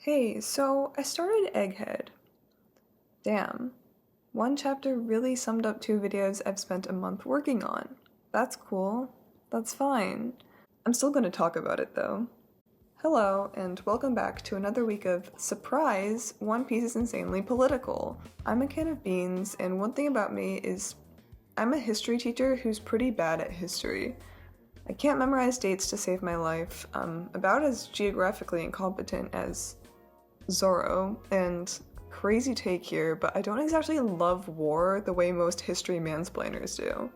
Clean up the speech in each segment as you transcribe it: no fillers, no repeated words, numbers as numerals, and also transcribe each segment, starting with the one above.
Hey, so I started Egghead. Damn. One chapter really summed up 2 videos I've spent a month working on. That's cool. That's fine. I'm still gonna talk about it though. Hello, and welcome back to another week of surprise, One Piece is insanely political. I'm a can of beans, and one thing about me is I'm a history teacher who's pretty bad at history. I can't memorize dates to save my life. I'm about as geographically incompetent as Zoro, and crazy take here, but I don't exactly love war the way most history mansplainers do.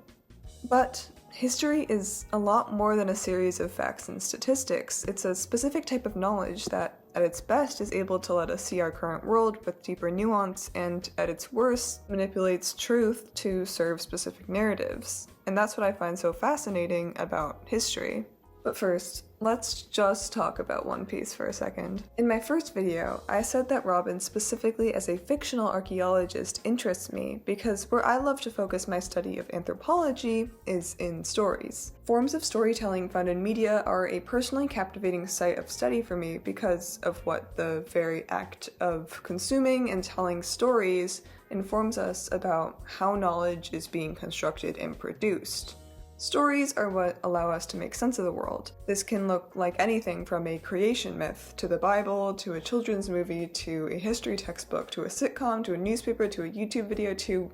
But history is a lot more than a series of facts and statistics. It's a specific type of knowledge that, at its best, is able to let us see our current world with deeper nuance, and at its worst, manipulates truth to serve specific narratives. And that's what I find so fascinating about history. But first, let's just talk about One Piece for a second. In my first video, I said that Robin specifically as a fictional archaeologist interests me because where I love to focus my study of anthropology is in stories. Forms of storytelling found in media are a personally captivating site of study for me because of what the very act of consuming and telling stories informs us about how knowledge is being constructed and produced. Stories are what allow us to make sense of the world. This can look like anything from a creation myth, to the Bible, to a children's movie, to a history textbook, to a sitcom, to a newspaper, to a YouTube video, to,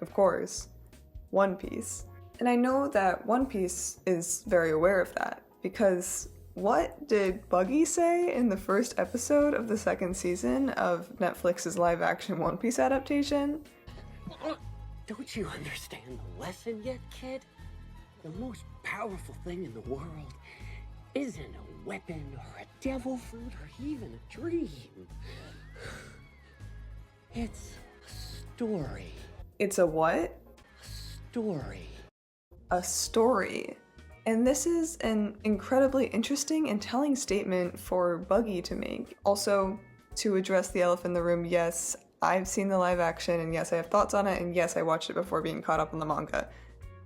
of course, One Piece. And I know that One Piece is very aware of that, because what did Buggy say in the first episode of the second season of Netflix's live-action One Piece adaptation? Don't you understand the lesson yet, kid? The most powerful thing in the world isn't a weapon or a devil fruit or even a dream. It's a story. It's a what? Story. A story. And this is an incredibly interesting and telling statement for Buggy to make. Also, to address the elephant in the room, yes, I've seen the live action, and yes, I have thoughts on it, and yes, I watched it before being caught up on the manga.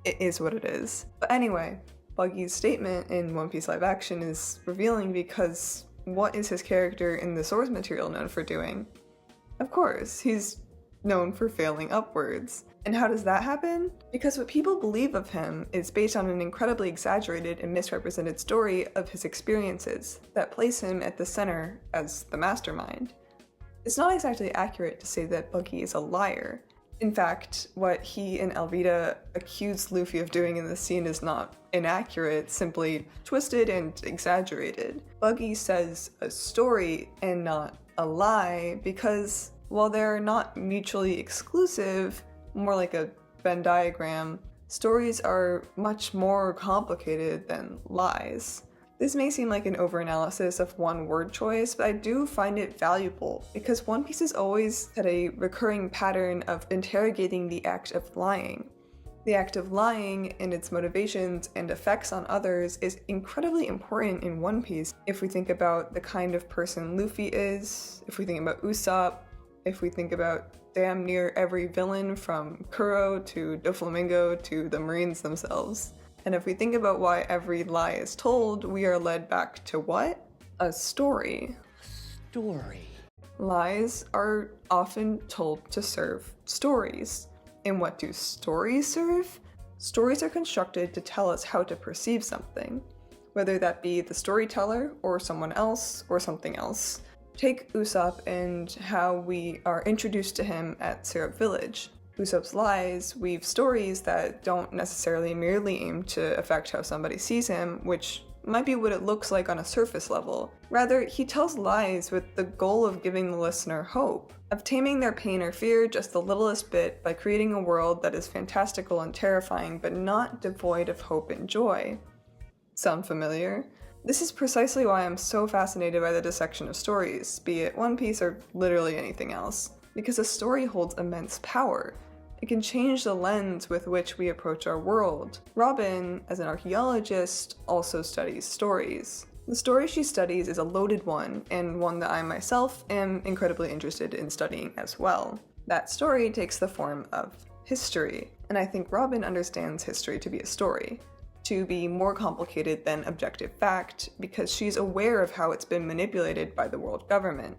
It is what it is. But anyway, Buggy's statement in One Piece live action is revealing because what is his character in the source material known for doing? Of course, he's known for failing upwards. And how does that happen? Because what people believe of him is based on an incredibly exaggerated and misrepresented story of his experiences that place him at the center as the mastermind. It's not exactly accurate to say that Buggy is a liar. In fact, what he and Alvida accused Luffy of doing in this scene is not inaccurate, simply twisted and exaggerated. Buggy says a story and not a lie because while they're not mutually exclusive, more like a Venn diagram, stories are much more complicated than lies. This may seem like an overanalysis of one word choice, but I do find it valuable because One Piece has always had a recurring pattern of interrogating the act of lying. The act of lying and its motivations and effects on others is incredibly important in One Piece if we think about the kind of person Luffy is, if we think about Usopp, if we think about damn near every villain from Kuro to Doflamingo to the Marines themselves. And if we think about why every lie is told, we are led back to what? A story. Story. Lies are often told to serve stories. And what do stories serve? Stories are constructed to tell us how to perceive something, whether that be the storyteller or someone else or something else. Take Usopp and how we are introduced to him at Syrup Village. Usopp's lies weave stories that don't necessarily merely aim to affect how somebody sees him, which might be what it looks like on a surface level. Rather, he tells lies with the goal of giving the listener hope, of taming their pain or fear just the littlest bit by creating a world that is fantastical and terrifying but not devoid of hope and joy. Sound familiar? This is precisely why I'm so fascinated by the dissection of stories, be it One Piece or literally anything else, because a story holds immense power. It can change the lens with which we approach our world. Robin, as an archaeologist, also studies stories. The story she studies is a loaded one, and one that I myself am incredibly interested in studying as well. That story takes the form of history, and I think Robin understands history to be a story. to be more complicated than objective fact because she's aware of how it's been manipulated by the world government.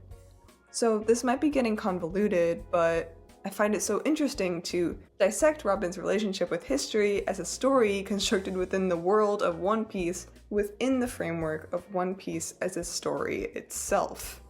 So this might be getting convoluted, but I find it so interesting to dissect Robin's relationship with history as a story constructed within the world of One Piece within the framework of One Piece as a story itself.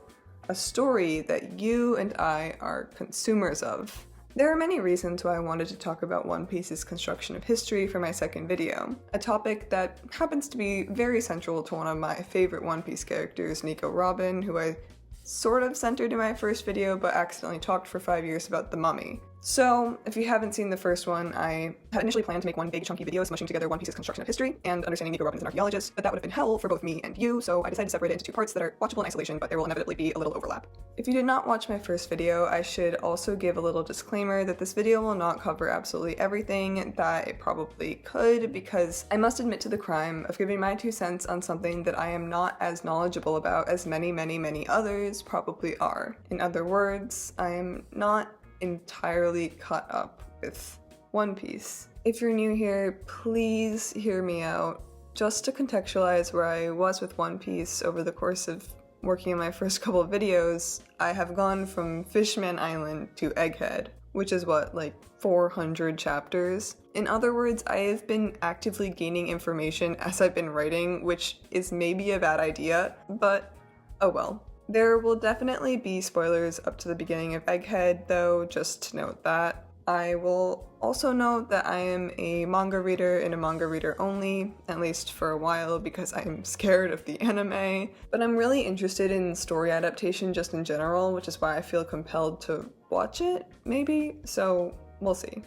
A story that you and I are consumers of. There are many reasons why I wanted to talk about One Piece's construction of history for my second video, a topic that happens to be very central to one of my favorite One Piece characters, Nico Robin, who I sort of centered in my first video but accidentally talked for 5 years about the mummy. So, if you haven't seen the first one, I had initially planned to make one big chunky video smushing together One Piece's construction of history and understanding Nico Robin as an archaeologist, but that would have been hell for both me and you, so I decided to separate it into two parts that are watchable in isolation, but there will inevitably be a little overlap. If you did not watch my first video, I should also give a little disclaimer that this video will not cover absolutely everything that it probably could, because I must admit to the crime of giving my 2 cents on something that I am not as knowledgeable about as many others probably are. In other words, I am not entirely caught up with One Piece. If you're new here, please hear me out. Just to contextualize where I was with One Piece over the course of working on my first couple of videos, I have gone from Fishman Island to Egghead, which is what, like 400 chapters? In other words, I have been actively gaining information as I've been writing, which is maybe a bad idea, but oh well. There will definitely be spoilers up to the beginning of Egghead, though, just to note that. I will also note that I am a manga reader and a manga reader only, at least for a while, because I'm scared of the anime. But I'm really interested in story adaptation just in general, which is why I feel compelled to watch it, maybe? So, we'll see.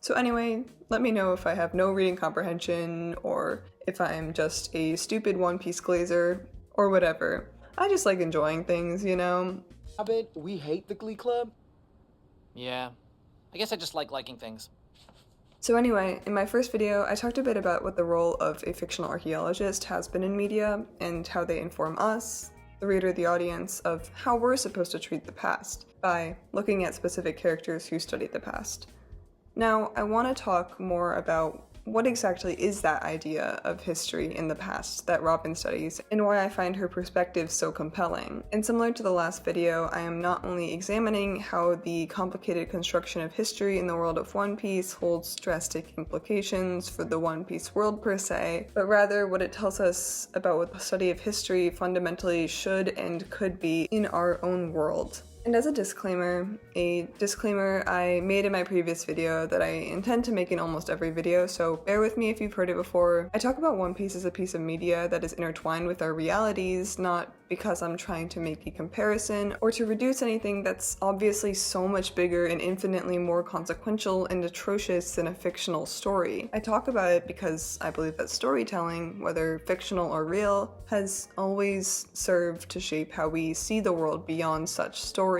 So anyway, let me know if I have no reading comprehension, or if I'm just a stupid One Piece glazer, or whatever. I just like enjoying things, you know? I bet we hate the Glee Club. Yeah, I guess I just like liking things. So anyway, in my first video, I talked a bit about what the role of a fictional archaeologist has been in media, and how they inform us, the reader, the audience, of how we're supposed to treat the past, by looking at specific characters who studied the past. Now, I want to talk more about what exactly is that idea of history in the past that Robin studies, and why I find her perspective so compelling. And similar to the last video, I am not only examining how the complicated construction of history in the world of One Piece holds drastic implications for the One Piece world per se, but rather what it tells us about what the study of history fundamentally should and could be in our own world. And as a disclaimer I made in my previous video that I intend to make in almost every video, so bear with me if you've heard it before. I talk about One Piece as a piece of media that is intertwined with our realities, not because I'm trying to make a comparison or to reduce anything that's obviously so much bigger and infinitely more consequential and atrocious than a fictional story. I talk about it because I believe that storytelling, whether fictional or real, has always served to shape how we see the world beyond such stories.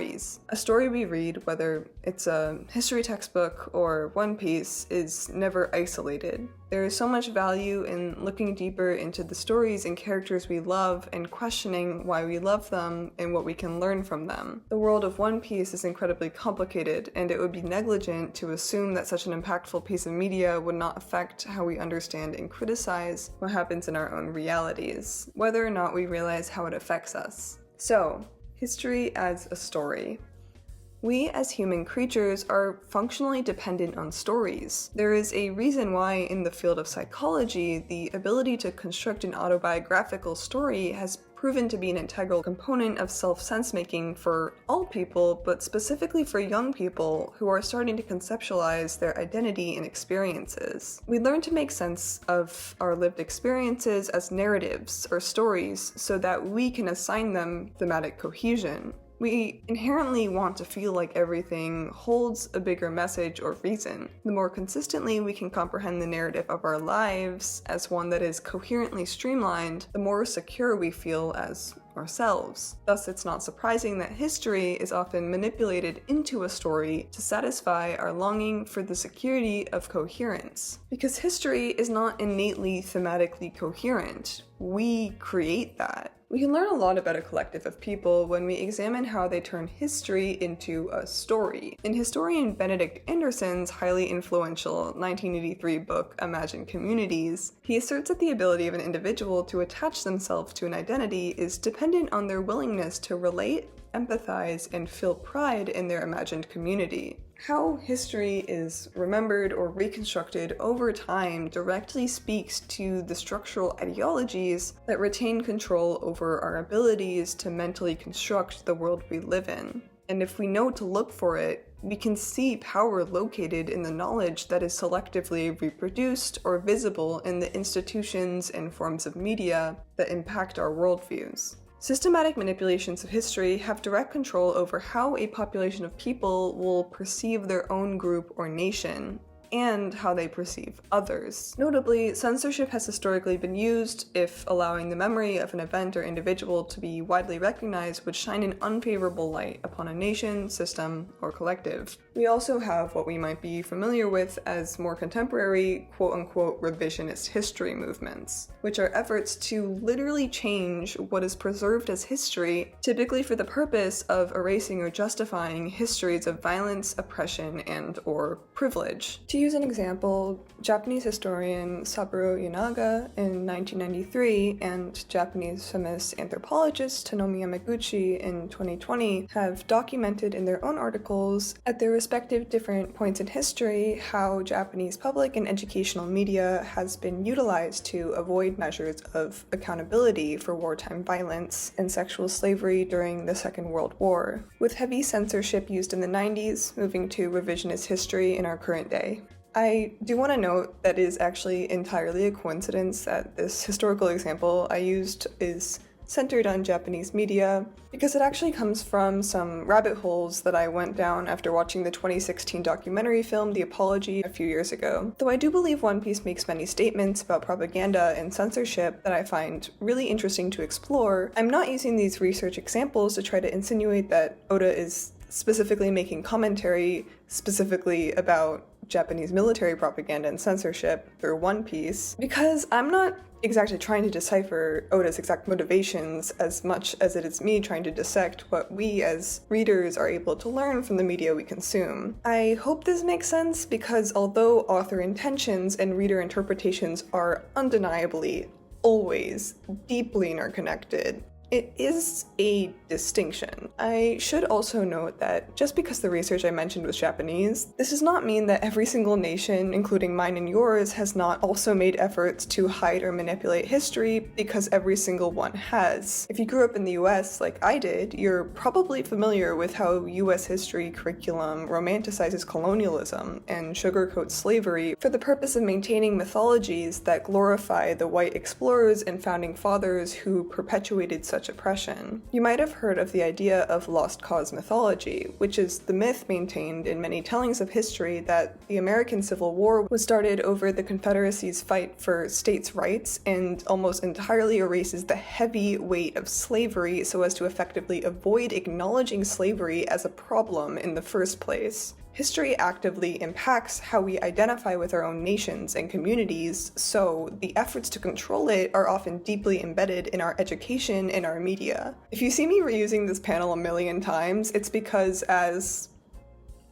A story we read, whether it's a history textbook or One Piece, is never isolated. There is so much value in looking deeper into the stories and characters we love and questioning why we love them and what we can learn from them. The world of One Piece is incredibly complicated, and it would be negligent to assume that such an impactful piece of media would not affect how we understand and criticize what happens in our own realities, whether or not we realize how it affects us. So, history as a story. We as human creatures are functionally dependent on stories. There is a reason why in the field of psychology, the ability to construct an autobiographical story has proven to be an integral component of self-sense making for all people, but specifically for young people who are starting to conceptualize their identity and experiences. We learn to make sense of our lived experiences as narratives or stories so that we can assign them thematic cohesion. We inherently want to feel like everything holds a bigger message or reason. The more consistently we can comprehend the narrative of our lives as one that is coherently streamlined, the more secure we feel as ourselves. Thus, it's not surprising that history is often manipulated into a story to satisfy our longing for the security of coherence. Because history is not innately thematically coherent. we create that. We can learn a lot about a collective of people when we examine how they turn history into a story. In historian Benedict Anderson's highly influential 1983 book, Imagine Communities, he asserts that the ability of an individual to attach themselves to an identity is dependent on their willingness to relate, empathize, and feel pride in their imagined community. How history is remembered or reconstructed over time directly speaks to the structural ideologies that retain control over our abilities to mentally construct the world we live in. And if we know to look for it, we can see power located in the knowledge that is selectively reproduced or visible in the institutions and forms of media that impact our worldviews. Systematic manipulations of history have direct control over how a population of people will perceive their own group or nation, and how they perceive others. Notably, censorship has historically been used if allowing the memory of an event or individual to be widely recognized would shine an unfavorable light upon a nation, system, or collective. We also have what we might be familiar with as more contemporary, quote-unquote, revisionist history movements, which are efforts to literally change what is preserved as history, typically for the purpose of erasing or justifying histories of violence, oppression, and/or privilege. To use an example, Japanese historian Saburo Yanaga in 1993 and Japanese feminist anthropologist Tonomi Yamaguchi in 2020 have documented in their own articles at their respective different points in history how Japanese public and educational media has been utilized to avoid measures of accountability for wartime violence and sexual slavery during the Second World War, with heavy censorship used in the 90s, moving to revisionist history in our current day. I do want to note that it is actually entirely a coincidence that this historical example I used is centered on Japanese media, because it actually comes from some rabbit holes that I went down after watching the 2016 documentary film The Apology a few years ago. Though I do believe One Piece makes many statements about propaganda and censorship that I find really interesting to explore, I'm not using these research examples to try to insinuate that Oda is specifically making commentary specifically about Japanese military propaganda and censorship through One Piece, because I'm not exactly trying to decipher Oda's exact motivations as much as it is me trying to dissect what we as readers are able to learn from the media we consume. I hope this makes sense, because although author intentions and reader interpretations are undeniably always deeply interconnected, it is a distinction. I should also note that just because the research I mentioned was Japanese, this does not mean that every single nation, including mine and yours, has not also made efforts to hide or manipulate history, because every single one has. If you grew up in the US like I did, you're probably familiar with how US history curriculum romanticizes colonialism and sugarcoats slavery for the purpose of maintaining mythologies that glorify the white explorers and founding fathers who perpetuated such oppression. You might have heard of the idea of lost cause mythology, which is the myth maintained in many tellings of history that the American Civil War was started over the Confederacy's fight for states' rights and almost entirely erases the heavy weight of slavery so as to effectively avoid acknowledging slavery as a problem in the first place. History actively impacts how we identify with our own nations and communities, so the efforts to control it are often deeply embedded in our education and our media. If you see me reusing this panel a million times, it's because as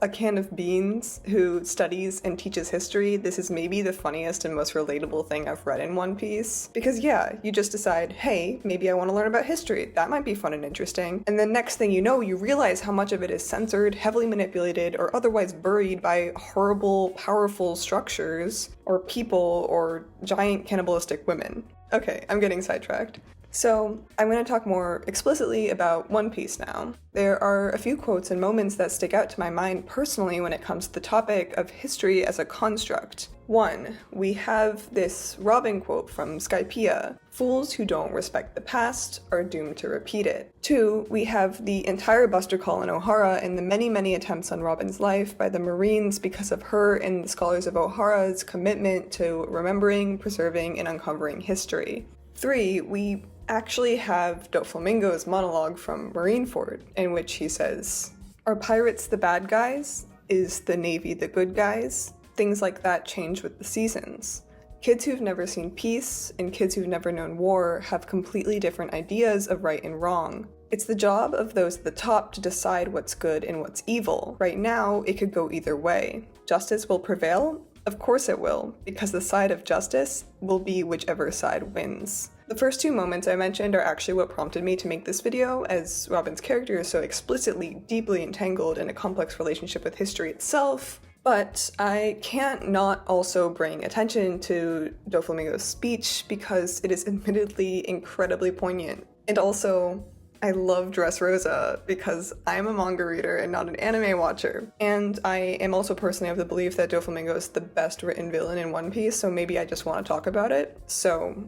a can of beans who studies and teaches history, this is maybe the funniest and most relatable thing I've read in One Piece. Because yeah, you just decide, hey, maybe I want to learn about history. That might be fun and interesting. And then next thing you know, you realize how much of it is censored, heavily manipulated, or otherwise buried by horrible, powerful structures, or people, or giant cannibalistic women. Okay, I'm getting sidetracked. So, I'm going to talk more explicitly about One Piece now. There are a few quotes and moments that stick out to my mind personally when it comes to the topic of history as a construct. 1. We have this Robin quote from Skypiea: "Fools who don't respect the past are doomed to repeat it." 2. We have the entire Buster Call in Ohara and the many attempts on Robin's life by the Marines because of her and the scholars of Ohara's commitment to remembering, preserving, and uncovering history. 3. We actually have Doflamingo's monologue from Marineford, in which he says, "Are pirates the bad guys? Is the Navy the good guys? Things like that change with the seasons. Kids who've never seen peace and kids who've never known war have completely different ideas of right and wrong. It's the job of those at the top to decide what's good and what's evil. Right now, it could go either way. Justice will prevail? Of course it will, because the side of justice will be whichever side wins. The first two moments I mentioned are actually what prompted me to make this video, as Robin's character is so explicitly, deeply entangled in a complex relationship with history itself. But I can't not also bring attention to Doflamingo's speech because it is admittedly incredibly poignant. And also, I love Dressrosa because I'm a manga reader and not an anime watcher. And I am also personally of the belief that Doflamingo is the best written villain in One Piece, so maybe I just want to talk about it. So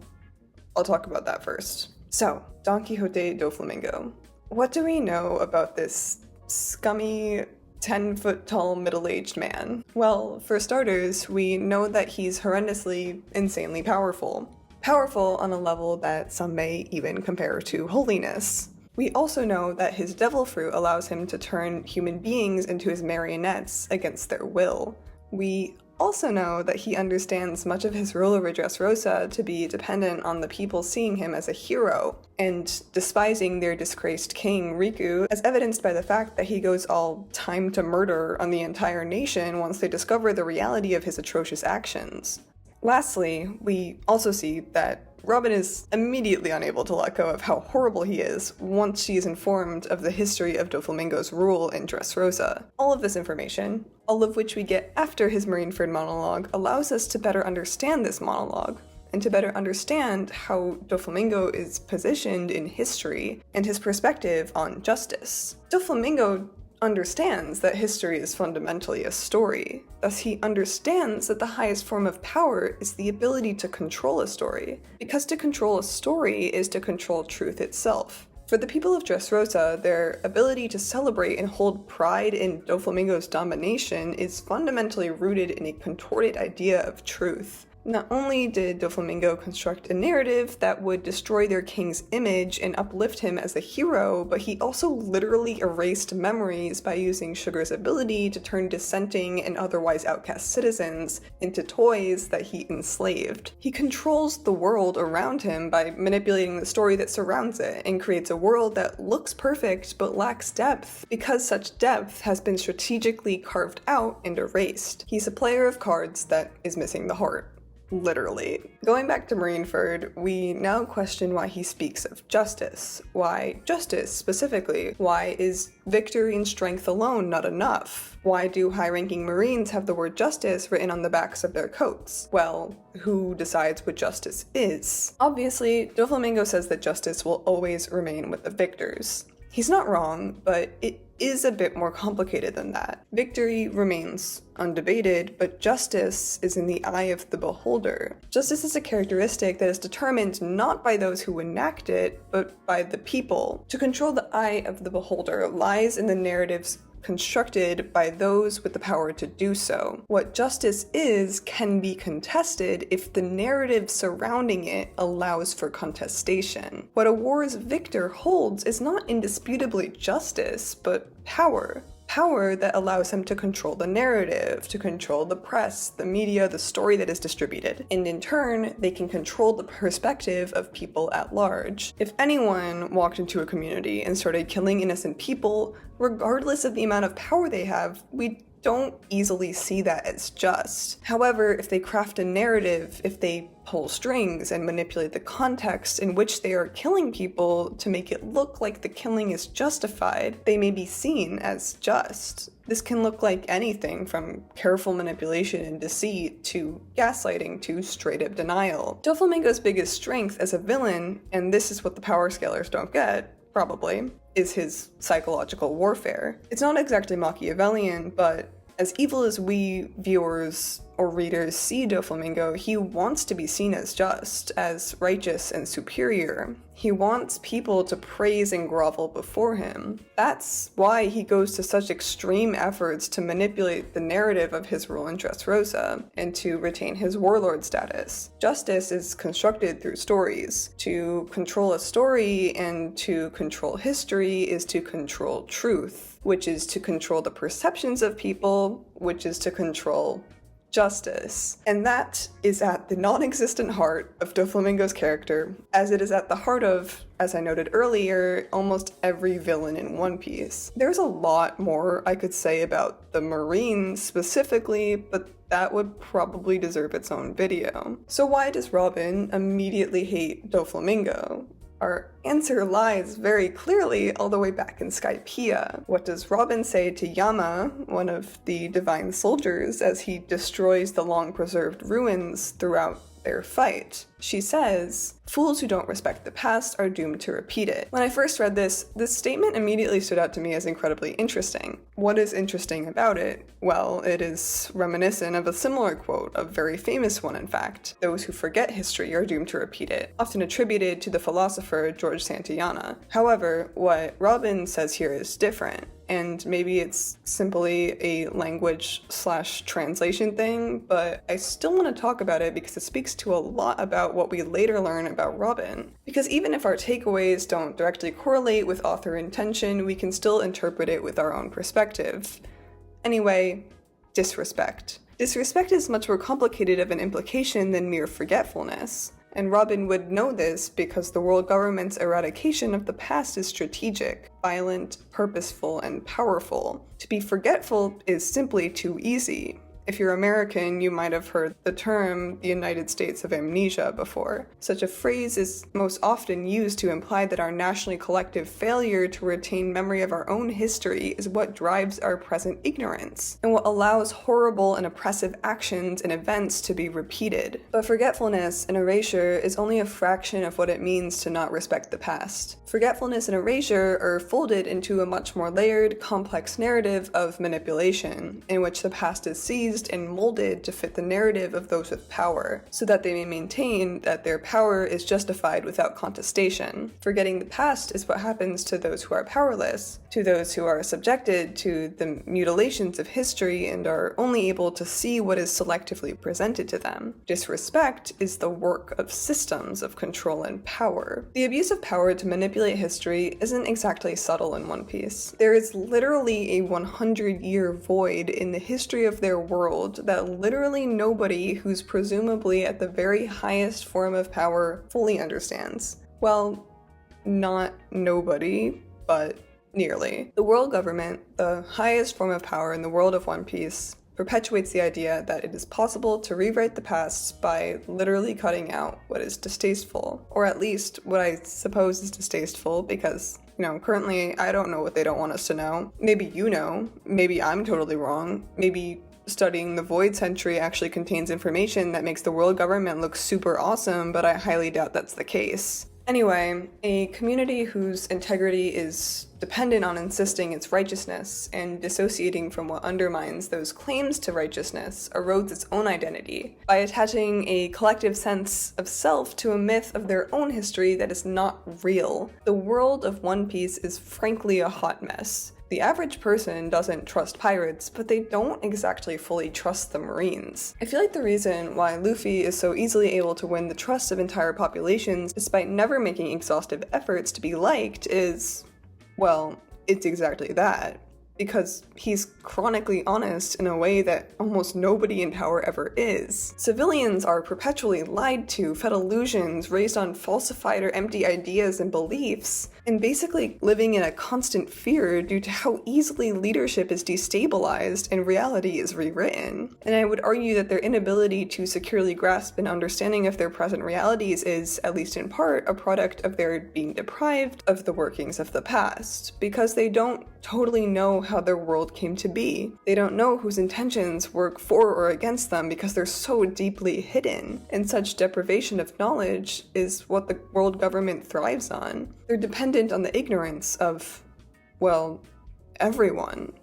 I'll talk about that first. So, Don Quixote Doflamingo. What do we know about this scummy 10-foot-tall middle-aged man? Well, for starters, we know that he's horrendously, insanely powerful. Powerful on a level that some may even compare to holiness. We also know that his devil fruit allows him to turn human beings into his marionettes against their will. We also know that he understands much of his rule over Dressrosa to be dependent on the people seeing him as a hero, and despising their disgraced king, Riku, as evidenced by the fact that he goes all time to murder on the entire nation once they discover the reality of his atrocious actions. Lastly, we also see that Robin is immediately unable to let go of how horrible he is once she is informed of the history of Doflamingo's rule in Dressrosa. All of this information, all of which we get after his Marineford monologue, allows us to better understand this monologue, and to better understand how Doflamingo is positioned in history and his perspective on justice. Doflamingo understands that history is fundamentally a story. Thus, he understands that the highest form of power is the ability to control a story, because to control a story is to control truth itself. For the people of Dressrosa, their ability to celebrate and hold pride in Doflamingo's domination is fundamentally rooted in a contorted idea of truth. Not only did Doflamingo construct a narrative that would destroy their king's image and uplift him as a hero, but he also literally erased memories by using Sugar's ability to turn dissenting and otherwise outcast citizens into toys that he enslaved. He controls the world around him by manipulating the story that surrounds it, and creates a world that looks perfect but lacks depth, because such depth has been strategically carved out and erased. He's a player of cards that is missing the heart. Literally. Going back to Marineford, we now question why he speaks of justice. Why justice, specifically? Why is victory and strength alone not enough? Why do high-ranking Marines have the word justice written on the backs of their coats? Well, who decides what justice is? Obviously, Doflamingo says that justice will always remain with the victors. He's not wrong, but it is a bit more complicated than that. Victory remains undebated, but justice is in the eye of the beholder. Justice is a characteristic that is determined not by those who enact it, but by the people. To control the eye of the beholder lies in the narratives constructed by those with the power to do so. What justice is can be contested if the narrative surrounding it allows for contestation. What a war's victor holds is not indisputably justice, but power. Power that allows him to control the narrative, to control the press, the media, the story that is distributed. And in turn, they can control the perspective of people at large. If anyone walked into a community and started killing innocent people, regardless of the amount of power they have, we don't easily see that as just. However, if they craft a narrative, if they pull strings and manipulate the context in which they are killing people to make it look like the killing is justified, they may be seen as just. This can look like anything from careful manipulation and deceit to gaslighting to straight-up denial. Doflamingo's biggest strength as a villain, and this is what the power scalers don't get, probably, is his psychological warfare. It's not exactly Machiavellian, but as evil as we viewers or readers see Doflamingo, he wants to be seen as just, as righteous and superior. He wants people to praise and grovel before him. That's why he goes to such extreme efforts to manipulate the narrative of his rule in Dressrosa, and to retain his warlord status. Justice is constructed through stories. To control a story and to control history is to control truth, which is to control the perceptions of people, which is to control justice. And that is at the non-existent heart of Doflamingo's character, as it is at the heart of, as I noted earlier, almost every villain in One Piece. There's a lot more I could say about the Marines specifically, but that would probably deserve its own video. So why does Robin immediately hate Doflamingo? Our answer lies very clearly all the way back in Skypiea. What does Robin say to Yama, one of the divine soldiers, as he destroys the long-preserved ruins throughout their fight? She says, "Fools who don't respect the past are doomed to repeat it." When I first read this statement immediately stood out to me as incredibly interesting. What is interesting about it? Well, it is reminiscent of a similar quote, a very famous one in fact. "Those who forget history are doomed to repeat it," often attributed to the philosopher George Santayana. However, what Robin says here is different. And maybe it's simply a language/translation thing, but I still want to talk about it because it speaks to a lot about what we later learn about Robin. Because even if our takeaways don't directly correlate with author intention, we can still interpret it with our own perspective. Anyway, disrespect. Disrespect is much more complicated of an implication than mere forgetfulness. And Robin would know this because the world government's eradication of the past is strategic, violent, purposeful, and powerful. To be forgetful is simply too easy. If you're American, you might have heard the term the United States of Amnesia before. Such a phrase is most often used to imply that our nationally collective failure to retain memory of our own history is what drives our present ignorance, and what allows horrible and oppressive actions and events to be repeated. But forgetfulness and erasure is only a fraction of what it means to not respect the past. Forgetfulness and erasure are folded into a much more layered, complex narrative of manipulation, in which the past is seized and molded to fit the narrative of those with power, so that they may maintain that their power is justified without contestation. Forgetting the past is what happens to those who are powerless, to those who are subjected to the mutilations of history and are only able to see what is selectively presented to them. Disrespect is the work of systems of control and power. The abuse of power to manipulate history isn't exactly subtle in One Piece. There is literally a 100-year void in the history of their world that literally nobody who's presumably at the very highest form of power fully understands. Well, not nobody, but nearly. The world government, the highest form of power in the world of One Piece, perpetuates the idea that it is possible to rewrite the past by literally cutting out what is distasteful, or at least what I suppose is distasteful, because currently I don't know what they don't want us to know. Maybe you know, maybe I'm totally wrong, maybe studying the Void Century actually contains information that makes the world government look super awesome, but I highly doubt that's the case. Anyway, a community whose integrity is dependent on insisting its righteousness and dissociating from what undermines those claims to righteousness erodes its own identity by attaching a collective sense of self to a myth of their own history that is not real. The world of One Piece is frankly a hot mess. The average person doesn't trust pirates, but they don't exactly fully trust the Marines. I feel like the reason why Luffy is so easily able to win the trust of entire populations despite never making exhaustive efforts to be liked is, well, it's exactly that. Because he's chronically honest in a way that almost nobody in power ever is. Civilians are perpetually lied to, fed illusions, raised on falsified or empty ideas and beliefs, and basically living in a constant fear due to how easily leadership is destabilized and reality is rewritten. And I would argue that their inability to securely grasp an understanding of their present realities is, at least in part, a product of their being deprived of the workings of the past, because they don't totally know how their world came to be. They don't know whose intentions work for or against them because they're so deeply hidden. And such deprivation of knowledge is what the world government thrives on. They're dependent on the ignorance of, well, everyone.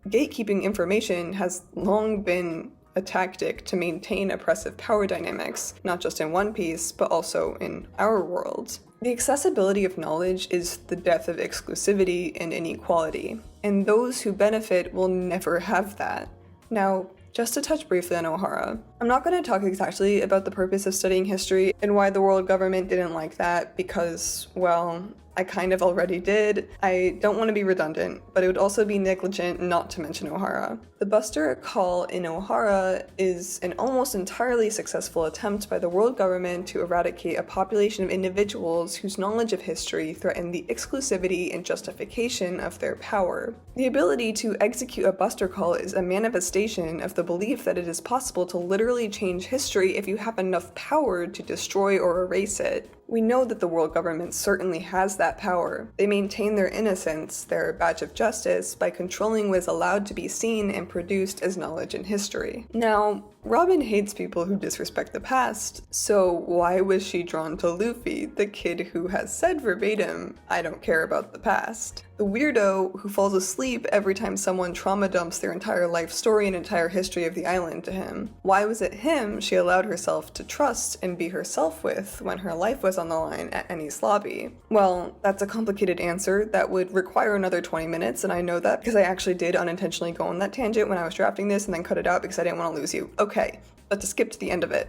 Gatekeeping information has long been a tactic to maintain oppressive power dynamics, not just in One Piece, but also in our world. The accessibility of knowledge is the death of exclusivity and inequality, and those who benefit will never have that. Now, just to touch briefly on Ohara, I'm not going to talk exactly about the purpose of studying history and why the world government didn't like that because, well, I kind of already did. I don't want to be redundant, but it would also be negligent not to mention O'Hara. The Buster Call in O'Hara is an almost entirely successful attempt by the world government to eradicate a population of individuals whose knowledge of history threatened the exclusivity and justification of their power. The ability to execute a Buster Call is a manifestation of the belief that it is possible to literally change history if you have enough power to destroy or erase it. We know that the world government certainly has that power. They maintain their innocence, their badge of justice, by controlling what is allowed to be seen and produced as knowledge in history. Now, Robin hates people who disrespect the past, so why was she drawn to Luffy, the kid who has said verbatim, "I don't care about the past"? The weirdo who falls asleep every time someone trauma dumps their entire life story and entire history of the island to him. Why was it him she allowed herself to trust and be herself with when her life was on the line at Eni's lobby? Well, that's a complicated answer that would require another 20 minutes, and I know that because I actually did unintentionally go on that tangent when I was drafting this and then cut it out because I didn't want to lose you. Okay, but to skip to the end of it,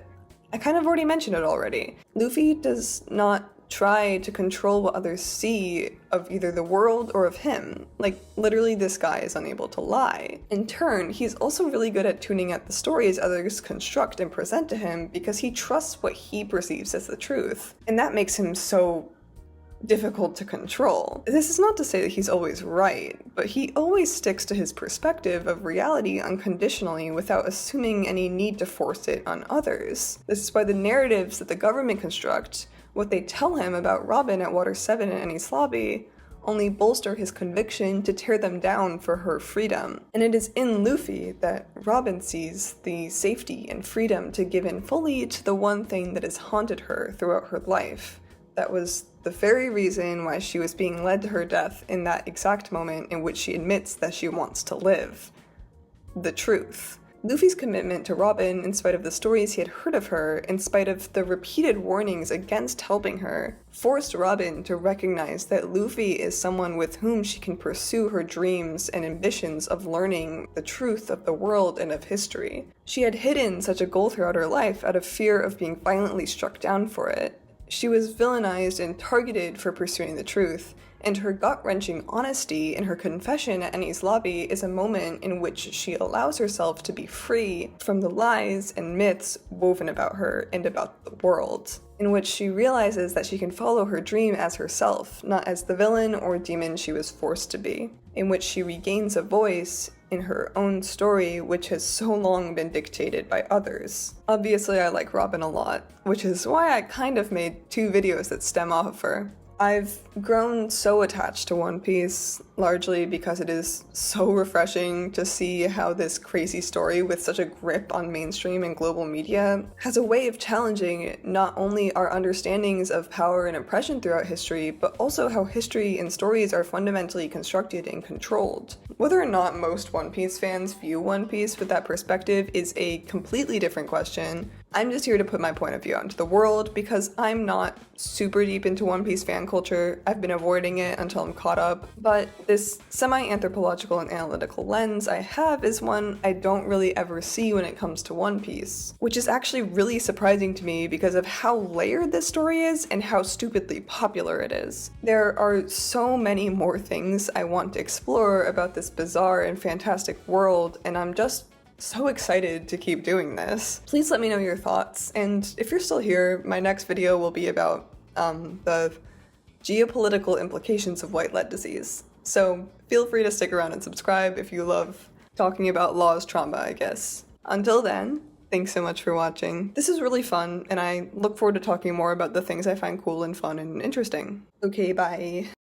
I kind of already mentioned it already. Luffy does not try to control what others see of either the world or of him. Like, literally this guy is unable to lie. In turn, he's also really good at tuning out the stories others construct and present to him because he trusts what he perceives as the truth. And that makes him so difficult to control. This is not to say that he's always right, but he always sticks to his perspective of reality unconditionally without assuming any need to force it on others. This is why the narratives that the government construct, what they tell him about Robin at Water 7 and Eni's lobby, only bolster his conviction to tear them down for her freedom. And it is in Luffy that Robin sees the safety and freedom to give in fully to the one thing that has haunted her throughout her life. That was the very reason why she was being led to her death in that exact moment in which she admits that she wants to live. The truth. Luffy's commitment to Robin, in spite of the stories he had heard of her, in spite of the repeated warnings against helping her, forced Robin to recognize that Luffy is someone with whom she can pursue her dreams and ambitions of learning the truth of the world and of history. She had hidden such a goal throughout her life out of fear of being violently struck down for it. She was villainized and targeted for pursuing the truth, and her gut-wrenching honesty in her confession at Eni's lobby is a moment in which she allows herself to be free from the lies and myths woven about her and about the world, in which she realizes that she can follow her dream as herself, not as the villain or demon she was forced to be, in which she regains a voice in her own story which has so long been dictated by others. Obviously I like Robin a lot, which is why I kind of made 2 videos that stem off of her. I've grown so attached to One Piece, largely because it is so refreshing to see how this crazy story with such a grip on mainstream and global media has a way of challenging not only our understandings of power and oppression throughout history, but also how history and stories are fundamentally constructed and controlled. Whether or not most One Piece fans view One Piece with that perspective is a completely different question. I'm just here to put my point of view out into the world because I'm not super deep into One Piece fan culture. I've been avoiding it until I'm caught up, but this semi-anthropological and analytical lens I have is one I don't really ever see when it comes to One Piece, which is actually really surprising to me because of how layered this story is and how stupidly popular it is. There are so many more things I want to explore about this bizarre and fantastic world, and I'm just so excited to keep doing this. Please let me know your thoughts, and if you're still here, my next video will be about the geopolitical implications of white lead disease. So feel free to stick around and subscribe if you love talking about Law's trauma, I guess. Until then, thanks so much for watching. This is really fun, and I look forward to talking more about the things I find cool and fun and interesting. Okay, bye.